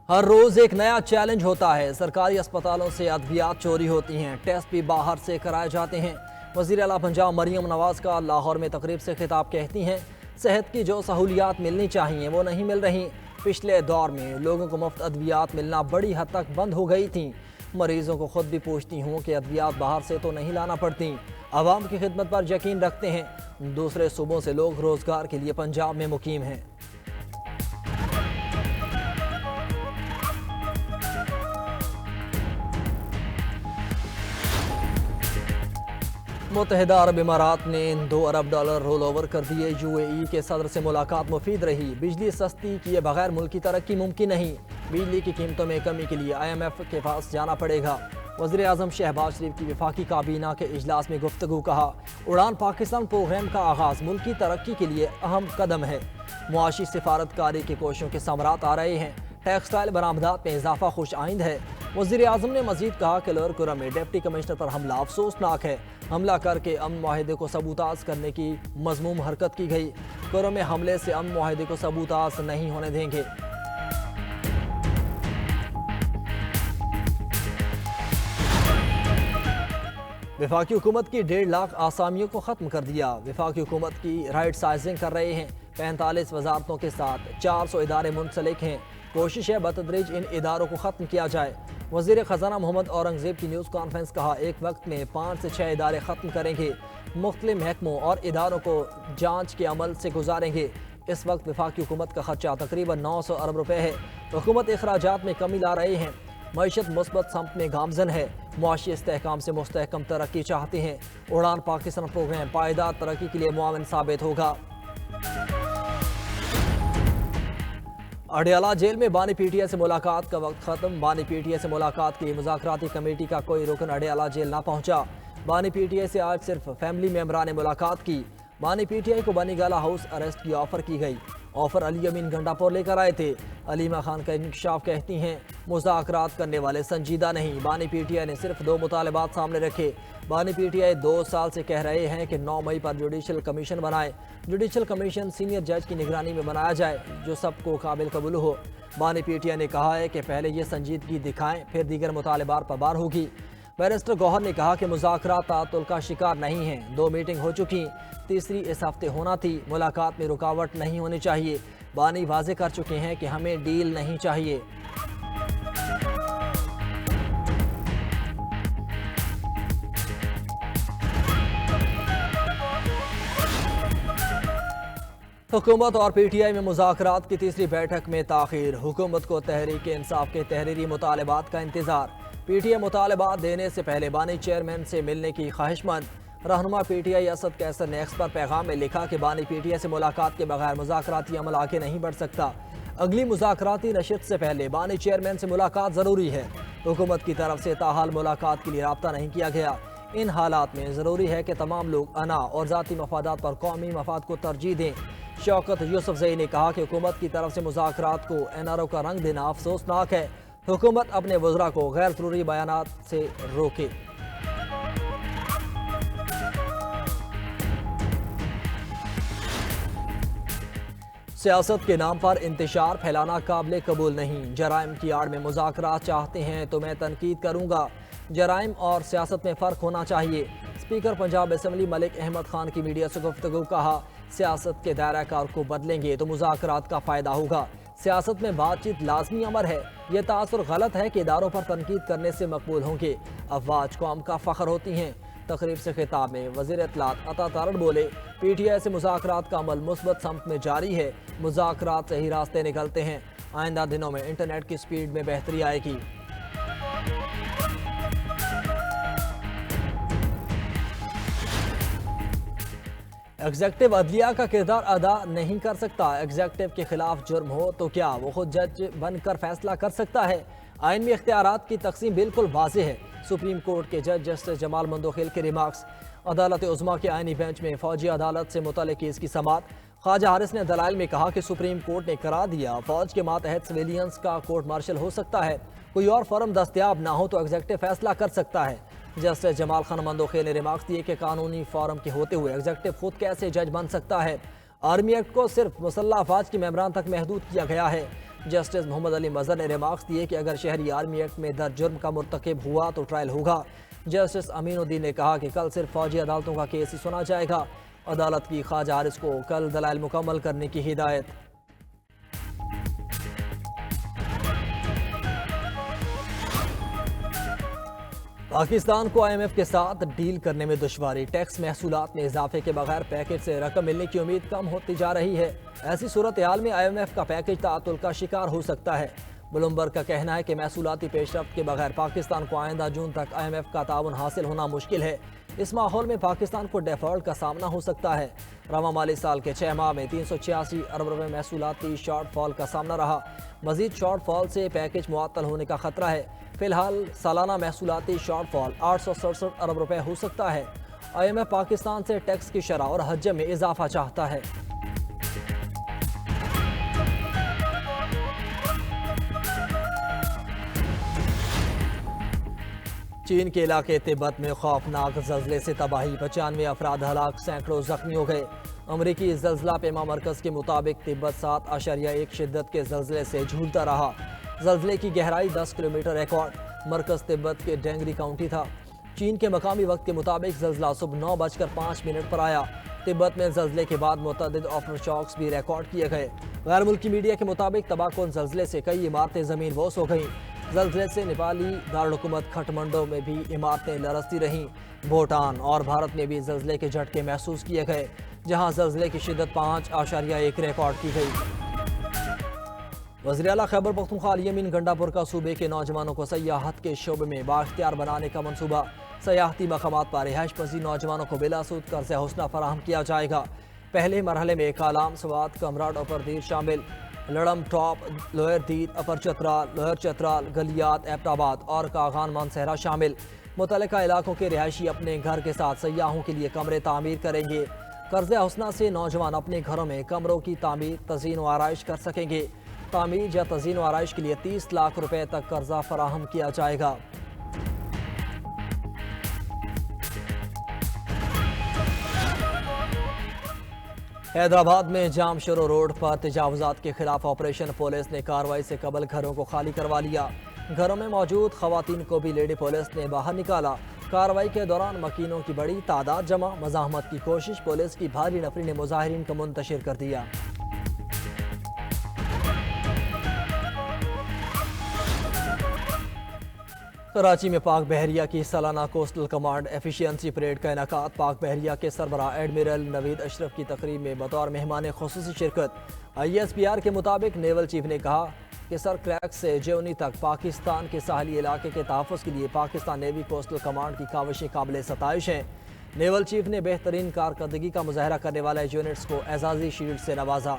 ہر روز ایک نیا چیلنج ہوتا ہے۔ سرکاری اسپتالوں سے ادویات چوری ہوتی ہیں، ٹیسٹ بھی باہر سے کرائے جاتے ہیں۔ وزیر اعلیٰ پنجاب مریم نواز کا لاہور میں تقریب سے خطاب کہتی ہیں، صحت کی جو سہولیات ملنی چاہیے وہ نہیں مل رہی۔ پچھلے دور میں لوگوں کو مفت ادویات ملنا بڑی حد تک بند ہو گئی تھیں۔ مریضوں کو خود بھی پوچھتی ہوں کہ ادویات باہر سے تو نہیں لانا پڑتی۔ عوام کی خدمت پر یقین رکھتے ہیں۔ دوسرے صوبوں سے لوگ روزگار کے لیے پنجاب میں مقیم ہیں۔ متحدہ عرب امارات نے $2 ارب رول اوور کر دیے۔ UAE کے صدر سے ملاقات مفید رہی۔ بجلی سستی کیے بغیر ملکی ترقی ممکن نہیں۔ بجلی کی قیمتوں میں کمی کے لیے IMF کے پاس جانا پڑے گا۔ وزیر اعظم شہباز شریف کی وفاقی کابینہ کے اجلاس میں گفتگو، کہا اڑان پاکستان پروگرام کا آغاز ملکی ترقی کے لیے اہم قدم ہے۔ معاشی سفارتکاری کی کوششوں کے ثمرات آ رہے ہیں۔ ٹیکسٹائل برآمدات میں اضافہ خوش آئند ہے۔ وزیر اعظم نے مزید کہا کہ لوئر کرم میں ڈپٹی کمشنر پر حملہ افسوسناک ہے۔ حملہ کر کے امن معاہدے کو سبوتاژ کرنے کی مذموم حرکت کی گئی۔ کرم میں حملے سے امن معاہدے کو سبوتاژ نہیں ہونے دیں گے۔ وفاقی حکومت کی 1.5 لاکھ آسامیوں کو ختم کر دیا۔ وفاقی حکومت کی رائٹ سائزنگ کر رہے ہیں۔ 45 وزارتوں کے ساتھ 400 ادارے منسلک ہیں۔ کوشش ہے بتدریج ان اداروں کو ختم کیا جائے۔ وزیر خزانہ محمد اورنگزیب کی نیوز کانفرنس، کہا ایک وقت میں 5 سے 6 ادارے ختم کریں گے۔ مختلف محکموں اور اداروں کو جانچ کے عمل سے گزاریں گے۔ اس وقت وفاقی حکومت کا خرچہ تقریباً 900 ارب روپے ہے۔ حکومت اخراجات میں کمی لا رہے ہیں۔ معیشت مثبت سمت میں گامزن ہے۔ معاشی استحکام سے مستحکم ترقی چاہتے ہیں۔ اڑان پاکستان پروگرام پائیدار ترقی کے لیے معاون ثابت ہوگا۔ اڈیالہ جیل میں بانی پی ٹی آئی سے ملاقات کا وقت ختم۔ بانی پی ٹی آئی سے ملاقات کی مذاکراتی کمیٹی کا کوئی رکن اڈیالہ جیل نہ پہنچا۔ بانی پی ٹی آئی سے آج صرف فیملی ممبران نے ملاقات کی۔ بانی پی ٹی آئی کو بنی گالہ ہاؤس اریسٹ کی آفر کی گئی۔ آفر علی امین گنڈا پور لے کر آئے تھے۔ علیمہ خان کا انکشاف، کہتی ہیں مذاکرات کرنے والے سنجیدہ نہیں۔ بانی پی ٹی آئی نے صرف 2 مطالبات سامنے رکھے۔ بانی پی ٹی آئی 2 سال سے کہہ رہے ہیں کہ 9 مئی پر جوڈیشل کمیشن بنائے۔ جوڈیشل کمیشن سینئر جج کی نگرانی میں بنایا جائے جو سب کو قابل قبول ہو۔ بانی پی ٹی آئی نے کہا ہے کہ پہلے یہ سنجیدگی دکھائیں، پھر دیگر مطالبات پر بار ہوگی۔ بیرسٹر گوہر نے کہا کہ مذاکرات تعطل کا شکار نہیں ہیں۔ 2 میٹنگ ہو چکی، تیسری اس ہفتے ہونا تھی۔ ملاقات میں رکاوٹ نہیں ہونی چاہیے۔ بانی واضح کر چکے ہیں کہ ہمیں ڈیل نہیں چاہیے۔ حکومت اور پی ٹی آئی میں مذاکرات کی تیسری بیٹھک میں تاخیر۔ حکومت کو تحریک انصاف کے تحریری مطالبات کا انتظار۔ پی ٹی آئی مطالبات دینے سے پہلے بانی چیئرمین سے ملنے کی خواہش مند۔ رہنما پی ٹی آئی اسد کیسر نے ایکس پر پیغام میں لکھا کہ بانی پی ٹی آئی سے ملاقات کے بغیر مذاکراتی عمل آگے نہیں بڑھ سکتا۔ اگلی مذاکراتی نشست سے پہلے بانی چیئرمین سے ملاقات ضروری ہے۔ حکومت کی طرف سے تاحال ملاقات کے لیے رابطہ نہیں کیا گیا۔ ان حالات میں ضروری ہے کہ تمام لوگ انا اور ذاتی مفادات پر قومی مفاد کو ترجیح دیں۔ شوکت یوسفزئی نے کہا کہ حکومت کی طرف سے مذاکرات کو NRO کا رنگ دینا افسوسناک ہے۔ حکومت اپنے وزراء کو غیر ضروری بیانات سے روکے۔ سیاست کے نام پر انتشار پھیلانا قابل قبول نہیں۔ جرائم کی آڑ میں مذاکرات چاہتے ہیں تو میں تنقید کروں گا۔ جرائم اور سیاست میں فرق ہونا چاہیے۔ اسپیکر پنجاب اسمبلی ملک احمد خان کی میڈیا سے گفتگو، کہا سیاست کے دائرہ کار کو بدلیں گے تو مذاکرات کا فائدہ ہوگا۔ سیاست میں بات چیت لازمی امر ہے۔ یہ تاثر غلط ہے کہ اداروں پر تنقید کرنے سے مقبول ہوں گے۔ افواج قوم کا فخر ہوتی ہیں۔ تقریب سے خطاب میں وزیر اطلاعات عطا تارڑ بولے، پی ٹی آئی سے مذاکرات کا عمل مثبت سمت میں جاری ہے۔ مذاکرات سے ہی راستے نکلتے ہیں۔ آئندہ دنوں میں انٹرنیٹ کی سپیڈ میں بہتری آئے گی۔ ایگزیکٹو عدلیہ کا کردار ادا نہیں کر سکتا۔ ایگزیکٹو کے خلاف جرم ہو تو کیا وہ خود جج بن کر فیصلہ کر سکتا ہے؟ آئین میں اختیارات کی تقسیم بالکل واضح ہے۔ سپریم کورٹ کے جج جسٹس جمال مندوخیل کے ریمارکس۔ عدالت عظمیٰ کے آئینی بینچ میں فوجی عدالت سے متعلق کیس کی سماعت۔ خواجہ حارث نے دلائل میں کہا کہ سپریم کورٹ نے قرار دیا فوج کے ماتحت سویلینز کا کورٹ مارشل ہو سکتا ہے۔ کوئی اور فرم دستیاب نہ ہو تو ایگزیکٹو فیصلہ کر سکتا ہے۔ جسٹس جمال خان مندوخیل نے ریمارکس دیے کہ قانونی فارم کے ہوتے ہوئے ایگزیکٹو خود کیسے جج بن سکتا ہے؟ آرمی ایکٹ کو صرف مسلح افواج کے ممبران تک محدود کیا گیا ہے۔ جسٹس محمد علی مظہر نے ریمارکس دیے کہ اگر شہری آرمی ایکٹ میں درج جرم کا مرتکب ہوا تو ٹرائل ہوگا۔ جسٹس امین الدین نے کہا کہ کل صرف فوجی عدالتوں کا کیس ہی سنا جائے گا۔ عدالت کی خواجہ حارث کو کل دلائل مکمل کرنے کی ہدایت۔ پاکستان کو آئی ایم ایف کے ساتھ ڈیل کرنے میں دشواری، ٹیکس محصولات میں اضافے کے بغیر پیکج سے رقم ملنے کی امید کم ہوتی جا رہی ہے۔ ایسی صورتحال میں آئی ایم ایف کا پیکج تعطل کا شکار ہو سکتا ہے۔ بلومبرگ کا کہنا ہے کہ محصولاتی پیش رفت کے بغیر پاکستان کو آئندہ جون تک آئی ایم ایف کا تعاون حاصل ہونا مشکل ہے۔ اس ماحول میں پاکستان کو ڈیفالٹ کا سامنا ہو سکتا ہے۔ رواں مالی سال کے 6 ماہ میں 386 ارب روپے محصولاتی شارٹ فال کا سامنا رہا۔ مزید شارٹ فال سے پیکج معطل ہونے کا خطرہ ہے۔ فی الحال سالانہ محصولاتی شارٹ فال 867 ارب روپے ہو سکتا ہے۔ آئی ایم ایف پاکستان سے ٹیکس کی شرح اور حجم میں اضافہ چاہتا ہے۔ چین کے علاقے تبت میں خوفناک زلزلے سے تباہی، 95 افراد ہلاک، سینکڑوں زخمی ہو گئے۔ امریکی زلزلہ پیما مرکز کے مطابق تبت 7.1 شدت کے زلزلے سے جھولتا رہا۔ زلزلے کی گہرائی 10 کلومیٹر ریکارڈ۔ مرکز تبت کے ڈینگری کاؤنٹی تھا۔ چین کے مقامی وقت کے مطابق زلزلہ صبح 9:05 پر آیا۔ تبت میں زلزلے کے بعد متعدد آفٹر شاکس بھی ریکارڈ کیے گئے۔ غیر ملکی میڈیا کے مطابق تباہ کن زلزلے سے کئی عمارتیں زمین بوس ہو گئیں۔ زلزلے سے نیپالی دارالحکومت کھٹمنڈو میں بھی عمارتیں لرزتی رہیں۔ بھوٹان اور بھارت میں بھی زلزلے کے جھٹکے محسوس کیے گئے، جہاں زلزلے کی شدت 5.1 ریکارڈ کی گئی۔ وزیر اعلیٰ خیبر پختونخوا الیمین گنڈاپور کا صوبے کے نوجوانوں کو سیاحت کے شعبے میں بااختیار بنانے کا منصوبہ۔ سیاحتی مقامات پر رہائش پذیر نوجوانوں کو بلا سود قرض حسنہ فراہم کیا جائے گا۔ پہلے مرحلے میں کالام، سوات، کمراڈ، اپر دیر شامل۔ لڑم ٹاپ، لوئر دید، اپر چترال، لوئر چترال، گلیات، ایبٹ آباد اور کاغان مانسہرہ شامل۔ متعلقہ علاقوں کے رہائشی اپنے گھر کے ساتھ سیاحوں کے لیے کمرے تعمیر کریں گے۔ قرض حسنہ سے نوجوان اپنے گھروں میں کمروں کی تعمیر، تزئین و آرائش کر سکیں گے۔ تعمیر یا تزئین و آرائش کے لیے 30 لاکھ روپے تک قرضہ فراہم کیا جائے گا۔ حیدرآباد میں جام شروع روڈ پر تجاوزات کے خلاف آپریشن، پولیس نے کارروائی سے قبل گھروں کو خالی کروا لیا۔ گھروں میں موجود خواتین کو بھی لیڈی پولیس نے باہر نکالا۔ کارروائی کے دوران مکینوں کی بڑی تعداد جمع، مزاحمت کی کوشش، پولیس کی بھاری نفری نے مظاہرین کو منتشر کر دیا۔ کراچی میں پاک بحریہ کی سالانہ کوسٹل کمانڈ ایفیشینسی پریڈ کا انعقاد۔ پاک بحریہ کے سربراہ ایڈمرل نوید اشرف کی تقریب میں بطور مہمان خصوصی شرکت۔ ISPR کے مطابق نیول چیف نے کہا کہ سر کریک سے جیونی تک پاکستان کے ساحلی علاقے کے تحفظ کے لیے پاکستان نیوی کوسٹل کمانڈ کی کاوشیں قابل ستائش ہیں۔ نیول چیف نے بہترین کارکردگی کا مظاہرہ کرنے والے یونٹس کو اعزازی شیلڈ سے نوازا۔